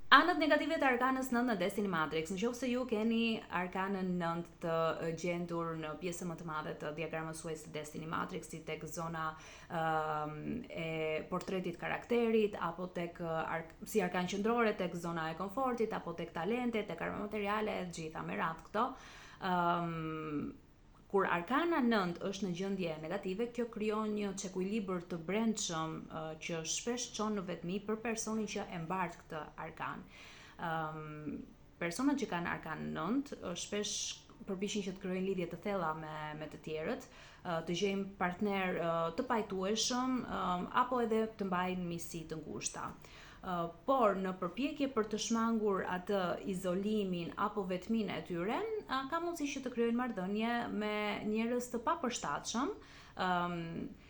Anët negative të arkanës 9 në Destiny Matrix. Nëse ju keni arkanën 9 të gjendur në pjesën më të madhe të diagramësues të Destiny Matrix, si tek zona e portretit karakterit, apo tek si arkan qendrore tek zona e komfortit, apo tek talentet, tek arma materiale, të gjitha me radhë këto. Kur arkana 9 është në gjendje negative, kjo krijon një çekuilibër të brendshëm që shpesh çon në vetmi për personin që e mbart këtë arkan. Personat që kanë arkan 9 shpesh përpiqen që të krijojnë lidhje të thella me të tjerët, të gjejnë partner të pajtueshëm apo edhe të mbajnë miqësi të ngushta. Por në përpjekje për të shmangur atë izolimin apo vetminë e tyre, ka mundësi që të krijojnë marrëdhënie me njerëz të papërshtatshëm,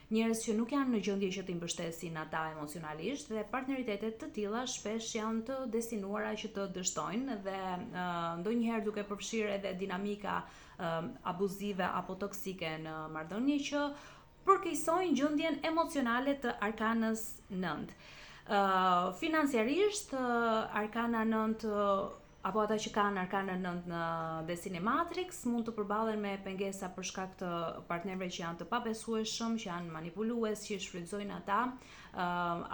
njerëz që nuk janë në gjendje që të mbështesin ata emocionalisht, dhe partneritetet të tilla shpesh janë të destinuara që të dështojnë dhe ndonjëherë duke përfshirë edhe dinamika abuzive apo toksike në marrëdhënie që përkeqësojnë gjendjen emocionale të arkanës 9. Financiarisht, arkana 9 apo ata që kanë arkana 9 në Destiny Matrix mund të përballen me pengesa për shkak të partnerëve që janë të pabesueshëm, që janë manipulues, që shfrytëzojnë ata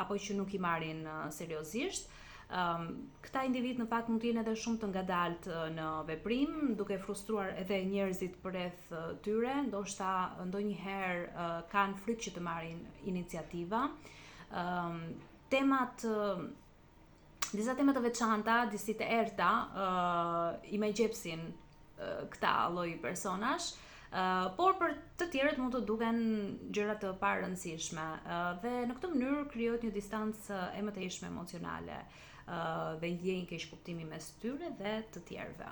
apo që nuk I marrin seriozisht. Këta individ në fakt mund të jenë edhe shumë të ngadalt në veprim, duke frustruar edhe njerëzit përreth tyre, ndoshta ndonjëherë kanë frikë që të marrin iniciativa. Disa temat të veçanta, disi të errta I me gjepsin këta lloj personash, por për të tjerët mund të duken gjëra të parëndësishme dhe në këtë mënyrë krijohet një distancë e mëtejshme emocionale dhe ndjenjë keq kuptimi mes tyre dhe të tjerëve.